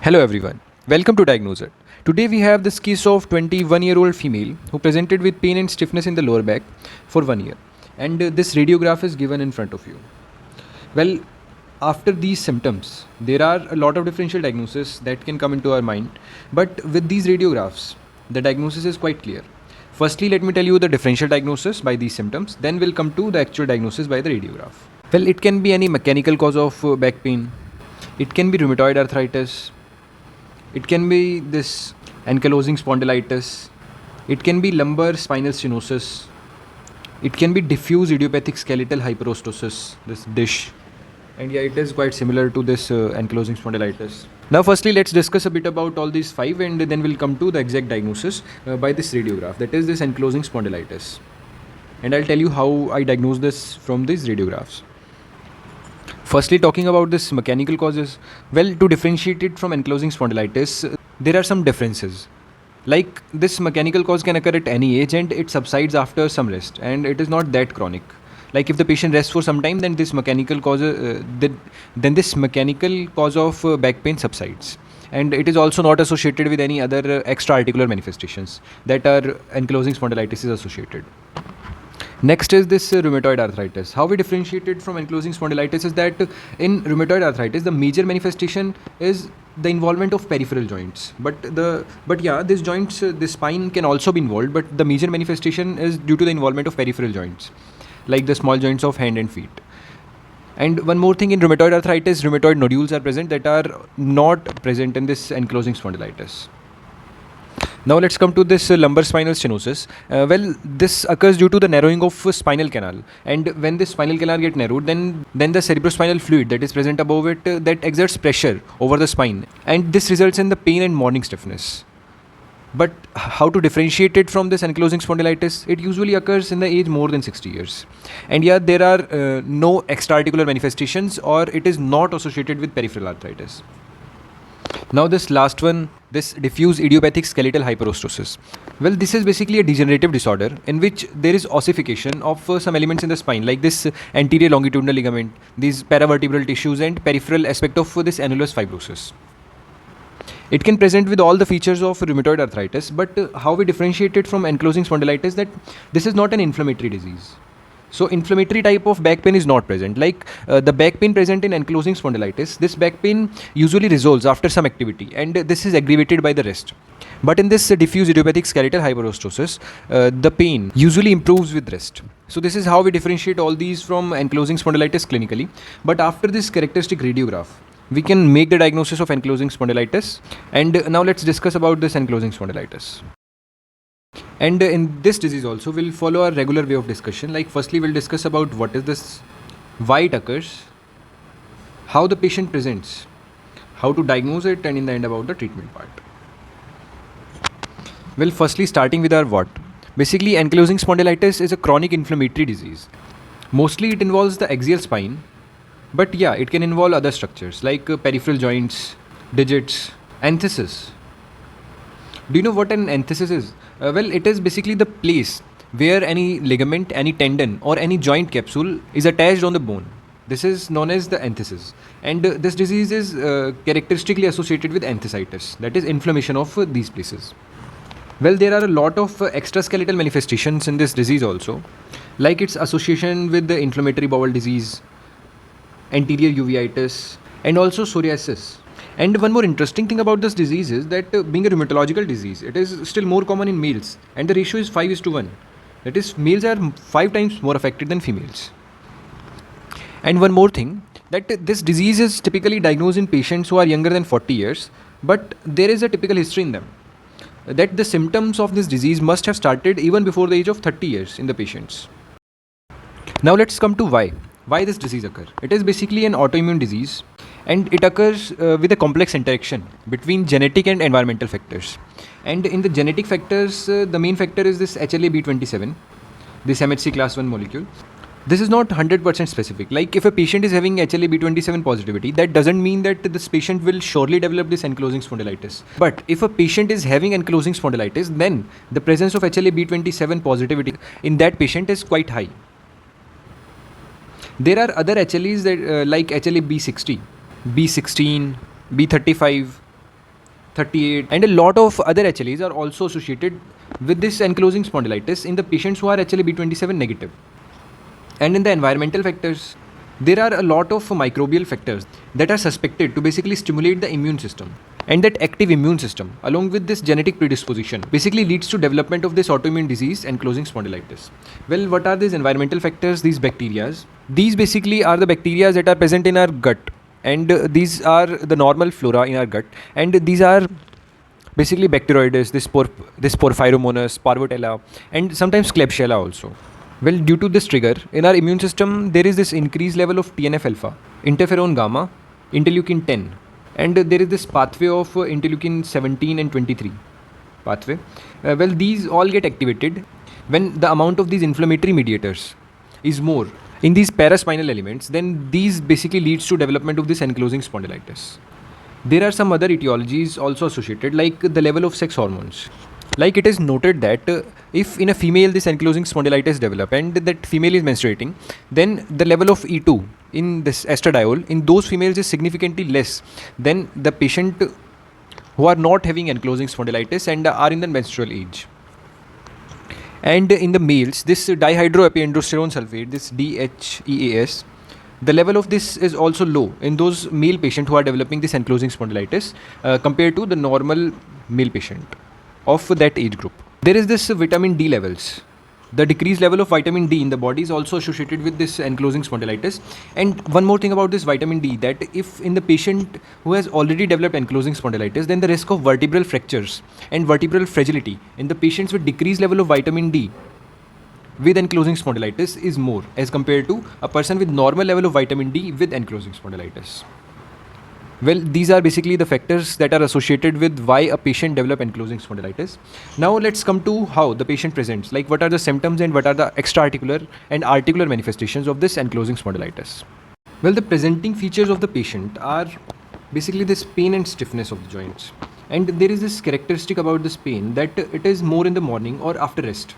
Hello everyone, welcome to Diagnoser. Today we have this case of 21-year-old female who presented with pain and stiffness in the lower back for 1 year, and this radiograph is given in front of you. Well, after these symptoms, there are a lot of differential diagnoses that can come into our mind, but with these radiographs, the diagnosis is quite clear. Firstly, let me tell you the differential diagnosis by these symptoms, then we'll come to the actual diagnosis by the radiograph. Well, it can be any mechanical cause of back pain, it can be rheumatoid arthritis, it can be this ankylosing spondylitis, it can be lumbar spinal stenosis, it can be diffuse idiopathic skeletal hyperostosis, this dish, and yeah, it is quite similar to this ankylosing spondylitis. Now, firstly, let's discuss a bit about all these five, and then we'll come to the exact diagnosis by this radiograph, that is this ankylosing spondylitis. And I'll tell you how I diagnose this from these radiographs. Firstly, talking about this mechanical causes, well, to differentiate it from ankylosing spondylitis, there are some differences. Like this mechanical cause can occur at any age and it subsides after some rest, and it is not that chronic. Like if the patient rests for some time, then this mechanical cause, of back pain subsides, and it is also not associated with any other extra articular manifestations that are ankylosing spondylitis is associated. Next is this rheumatoid arthritis. How we differentiate it from ankylosing spondylitis is that in rheumatoid arthritis, the major manifestation is the involvement of peripheral joints. These joints, the spine can also be involved, but the major manifestation is due to the involvement of peripheral joints, like the small joints of hand and feet. And one more thing, in rheumatoid arthritis, rheumatoid nodules are present that are not present in this ankylosing spondylitis. Now let's come to this lumbar spinal stenosis. This occurs due to the narrowing of spinal canal, and when the spinal canal get narrowed, then the cerebrospinal fluid that is present above it that exerts pressure over the spine, and this results in the pain and morning stiffness. But how to differentiate it from this ankylosing spondylitis? It usually occurs in the age more than 60 years. And yeah, there are no extra-articular manifestations, or it is not associated with peripheral arthritis. Now this last one, this diffuse idiopathic skeletal hyperostosis. Well, this is basically a degenerative disorder in which there is ossification of some elements in the spine, like this anterior longitudinal ligament, these paravertebral tissues, and peripheral aspect of this annulus fibrosus. It can present with all the features of rheumatoid arthritis, but how we differentiate it from ankylosing spondylitis, that this is not an inflammatory disease. So inflammatory type of back pain is not present. Like the back pain present in ankylosing spondylitis, this back pain usually resolves after some activity, and this is aggravated by the rest. But in this diffuse idiopathic skeletal hyperostosis, the pain usually improves with rest. So this is how we differentiate all these from ankylosing spondylitis clinically. But after this characteristic radiograph, we can make the diagnosis of ankylosing spondylitis. And now let's discuss about this ankylosing spondylitis. And in this disease also, we'll follow our regular way of discussion. Like firstly, we'll discuss about what is this, why it occurs, how the patient presents, how to diagnose it, and in the end about the treatment part. Well, firstly, starting with our what. Basically, ankylosing spondylitis is a chronic inflammatory disease. Mostly it involves the axial spine, but yeah, it can involve other structures like peripheral joints, digits, anthesis. Do you know what an anthesis is? It is basically the place where any ligament, any tendon, or any joint capsule is attached on the bone. This is known as the anthesis. And this disease is characteristically associated with anthesitis, that is inflammation of these places. Well, there are a lot of extraskeletal manifestations in this disease also, like its association with the inflammatory bowel disease, anterior uveitis, and also psoriasis. And one more interesting thing about this disease is that being a rheumatological disease, it is still more common in males, and the ratio is 5:1. That is, males are 5 times more affected than females. And one more thing, that this disease is typically diagnosed in patients who are younger than 40 years, but there is a typical history in them, that the symptoms of this disease must have started even before the age of 30 years in the patients. Now let's come to why this disease occurs. It is basically an autoimmune disease, and it occurs with a complex interaction between genetic and environmental factors. And in the genetic factors, the main factor is this HLA-B27, this MHC class 1 molecule. This is not 100% specific. Like if a patient is having HLA-B27 positivity, that doesn't mean that this patient will surely develop this ankylosing spondylitis. But if a patient is having ankylosing spondylitis, then the presence of HLA-B27 positivity in that patient is quite high. There are other HLEs that like HLA-B60, B16, B35, 38, and a lot of other HLAs are also associated with this ankylosing spondylitis in the patients who are HLA-B27 negative. And in the environmental factors, there are a lot of microbial factors that are suspected to basically stimulate the immune system. And that active immune system, along with this genetic predisposition, basically leads to development of this autoimmune disease ankylosing spondylitis. Well, what are these environmental factors? These bacterias. These basically are the bacteria that are present in our gut, and these are the normal flora in our gut, and these are basically Bacteroides, this Porphyromonas, Parvotella, and sometimes Klebsiella also. Well, due to this trigger, in our immune system, there is this increased level of TNF alpha, interferon gamma, interleukin 10, and there is this pathway of interleukin 17 and 23 pathway. Well, these all get activated when the amount of these inflammatory mediators is more in these paraspinal elements. Then these basically leads to development of this ankylosing spondylitis. There are some other etiologies also associated, like the level of sex hormones. Like it is noted that if in a female this ankylosing spondylitis develop and that female is menstruating, then the level of E2 in this estradiol in those females is significantly less than the patient who are not having ankylosing spondylitis and are in the menstrual age. And in the males, this dihydroepiandrosterone sulfate, this DHEAS, the level of this is also low in those male patients who are developing this ankylosing spondylitis compared to the normal male patient of that age group. There is this vitamin D levels. The decreased level of vitamin D in the body is also associated with this ankylosing spondylitis. And one more thing about this vitamin D, that if in the patient who has already developed ankylosing spondylitis, then the risk of vertebral fractures and vertebral fragility in the patients with decreased level of vitamin D with ankylosing spondylitis is more as compared to a person with normal level of vitamin D with ankylosing spondylitis. Well, these are basically the factors that are associated with why a patient develops ankylosing spondylitis. Now let's come to how the patient presents, like what are the symptoms and what are the extra-articular and articular manifestations of this ankylosing spondylitis. Well, the presenting features of the patient are basically this pain and stiffness of the joints. And there is this characteristic about this pain that it is more in the morning or after rest.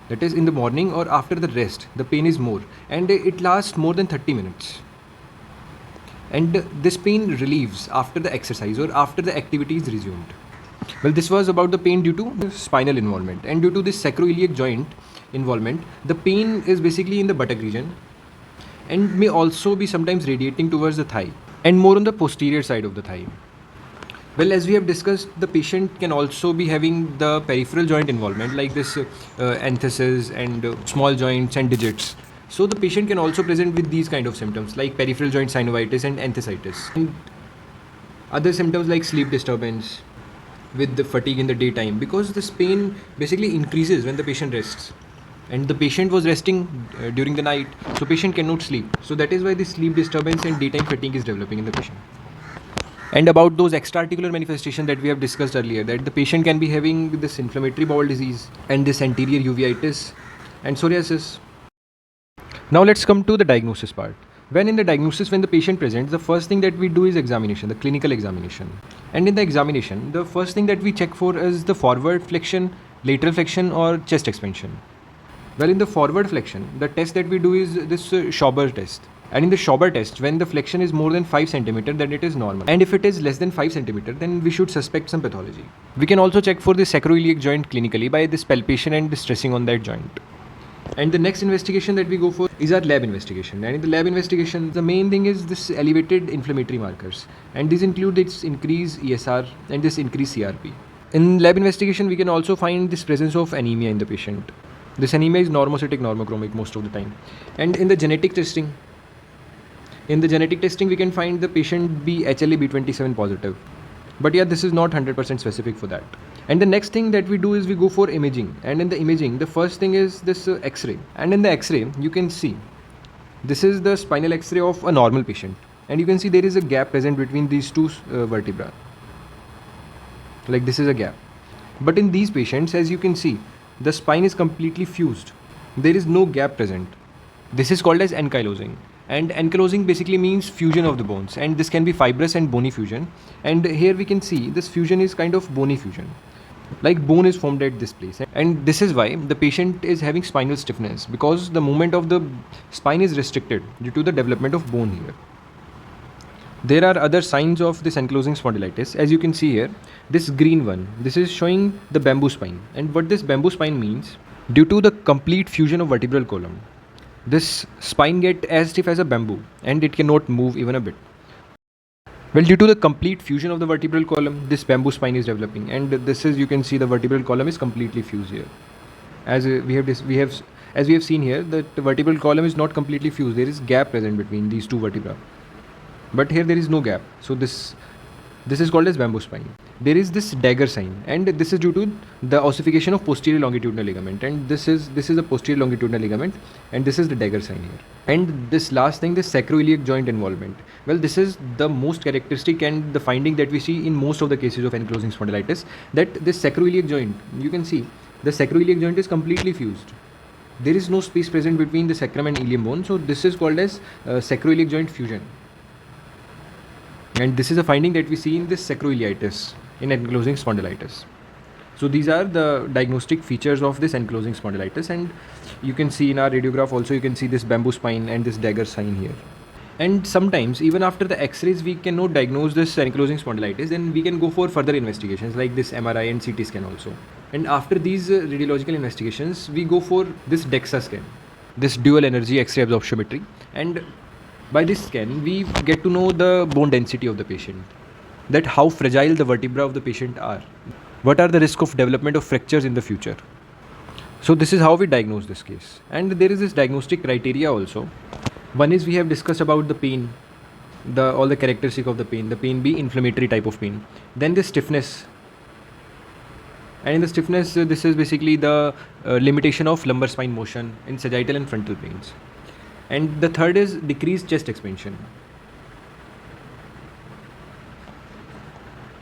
That is, in the morning or after the rest, the pain is more and it lasts more than 30 minutes. And this pain relieves after the exercise or after the activity is resumed. Well, this was about the pain due to spinal involvement, and due to this sacroiliac joint involvement, the pain is basically in the buttock region and may also be sometimes radiating towards the thigh and more on the posterior side of the thigh. Well, as we have discussed, the patient can also be having the peripheral joint involvement like this anthesis and small joints and digits. So the patient can also present with these kind of symptoms like peripheral joint synovitis and enthesitis. And other symptoms like sleep disturbance with the fatigue in the daytime, because this pain basically increases when the patient rests. And the patient was resting during the night, so patient cannot sleep. So that is why the sleep disturbance and daytime fatigue is developing in the patient. And about those extra-articular manifestations that we have discussed earlier, that the patient can be having this inflammatory bowel disease and this anterior uveitis and psoriasis. Now let's come to the diagnosis part. When the patient presents, the first thing that we do is examination, the clinical examination. And in the examination, the first thing that we check for is the forward flexion, lateral flexion or chest expansion. Well, in the forward flexion, the test that we do is this Schauber test. And in the Schauber test, when the flexion is more than 5 cm, then it is normal. And if it is less than 5 cm, then we should suspect some pathology. We can also check for the sacroiliac joint clinically by this palpation and stressing on that joint. And the next investigation that we go for is our lab investigation. And in the lab investigation, the main thing is this elevated inflammatory markers. And these include this increased ESR and this increased CRP. In lab investigation, we can also find this presence of anemia in the patient. This anemia is normocytic, normochromic most of the time. And in the genetic testing, we can find the patient be HLA-B27 positive. But yeah, this is not 100% specific for that. And the next thing that we do is we go for imaging. And in the imaging, the first thing is this X-ray. And in the X-ray, you can see this is the spinal X-ray of a normal patient. And you can see there is a gap present between these two vertebrae. Like this is a gap. But in these patients, as you can see, the spine is completely fused. There is no gap present. This is called as ankylosing. And ankylosing basically means fusion of the bones. And this can be fibrous and bony fusion. And here we can see this fusion is kind of bony fusion. Like bone is formed at this place. And this is why the patient is having spinal stiffness, because the movement of the spine is restricted due to the development of bone here. There are other signs of this ankylosing spondylitis. As you can see here, this green one, this is showing the bamboo spine. And what this bamboo spine means, due to the complete fusion of vertebral column, this spine get as stiff as a bamboo and it cannot move even a bit. Well, due to the complete fusion of the vertebral column, this bamboo spine is developing, and this is, you can see the vertebral column is completely fused here. As we have seen here, that the vertebral column is not completely fused. There is gap present between these two vertebrae, but here there is no gap. So this is called as bamboo spine. There is this dagger sign, and this is due to the ossification of posterior longitudinal ligament, and this is a posterior longitudinal ligament, and this is the dagger sign here. And this last thing, this sacroiliac joint involvement. Well, this is the most characteristic and the finding that we see in most of the cases of ankylosing spondylitis, that this sacroiliac joint, you can see the sacroiliac joint is completely fused. There is no space present between the sacrum and ilium bone, so this is called as sacroiliac joint fusion. And this is a finding that we see in this sacroiliitis in ankylosing spondylitis. So these are the diagnostic features of this ankylosing spondylitis, and you can see in our radiograph also, you can see this bamboo spine and this dagger sign here. And sometimes even after the x-rays we cannot diagnose this ankylosing spondylitis, then we can go for further investigations like this MRI and CT scan also. And after these radiological investigations, we go for this DEXA scan, this dual energy X-ray absorptiometry, and by this scan we get to know the bone density of the patient, that how fragile the vertebra of the patient are, what are the risk of development of fractures in the future. So this is how we diagnose this case. And there is this diagnostic criteria also. One is, we have discussed about the pain, all the characteristic of the pain be inflammatory type of pain. Then the stiffness, and in the stiffness this is basically the limitation of lumbar spine motion in sagittal and frontal planes. And the third is decreased chest expansion.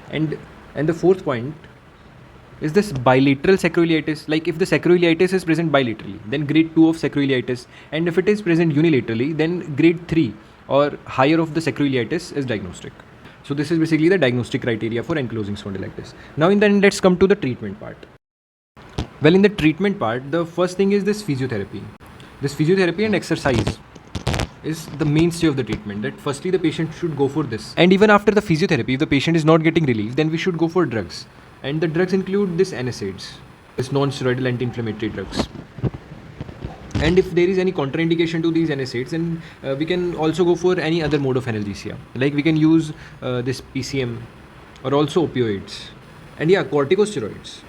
And the fourth point is this bilateral sacroiliitis. Like if the sacroiliitis is present bilaterally, then grade 2 of sacroiliitis, and if it is present unilaterally, then grade 3 or higher of the sacroiliitis is diagnostic. So this is basically the diagnostic criteria for ankylosing spondylitis. Now in the end, let's come to the treatment part. Well, in the treatment part, the first thing is this physiotherapy. This physiotherapy and exercise is the mainstay of the treatment, that firstly the patient should go for this. And even after the physiotherapy, if the patient is not getting relief, then we should go for drugs. And the drugs include this NSAIDs, this non-steroidal anti-inflammatory drugs. And if there is any contraindication to these NSAIDs, then we can also go for any other mode of analgesia. Like we can use this PCM or also opioids. And yeah, corticosteroids.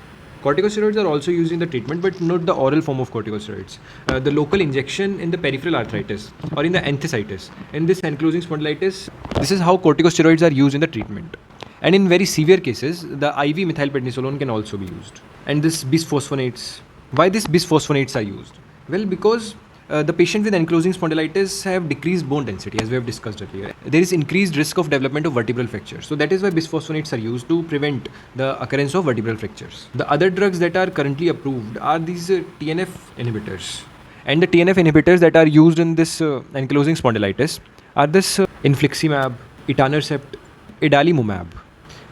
Corticosteroids are also used in the treatment, but not the oral form of corticosteroids. The local injection in the peripheral arthritis or in the enthesitis. In this ankylosing spondylitis, this is how corticosteroids are used in the treatment. And in very severe cases, the IV methylprednisolone can also be used. And this bisphosphonates. Why these bisphosphonates are used? Well, because the patient with ankylosing spondylitis have decreased bone density, as we have discussed earlier. There is increased risk of development of vertebral fractures. So that is why bisphosphonates are used to prevent the occurrence of vertebral fractures. The other drugs that are currently approved are these TNF inhibitors. And the TNF inhibitors that are used in this ankylosing spondylitis are this infliximab, etanercept, adalimumab.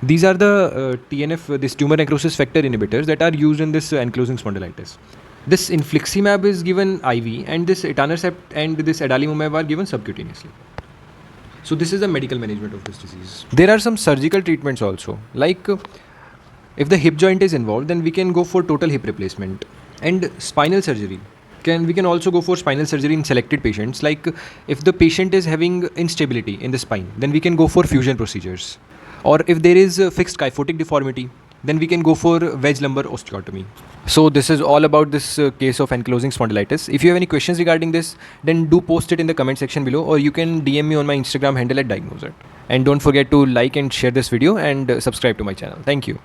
These are the TNF, this tumor necrosis factor inhibitors that are used in this ankylosing spondylitis. This infliximab is given IV, and this etanercept and this adalimumab are given subcutaneously. So this is the medical management of this disease. There are some surgical treatments also. Like if the hip joint is involved, then we can go for total hip replacement. And spinal surgery. We can also go for spinal surgery in selected patients. Like if the patient is having instability in the spine, then we can go for fusion procedures. Or if there is a fixed kyphotic deformity, then we can go for wedge lumbar osteotomy. So this is all about this case of ankylosing spondylitis. If you have any questions regarding this, then do post it in the comment section below, or you can DM me on my Instagram handle @diagnoseIt. And don't forget to like and share this video and subscribe to my channel. Thank you.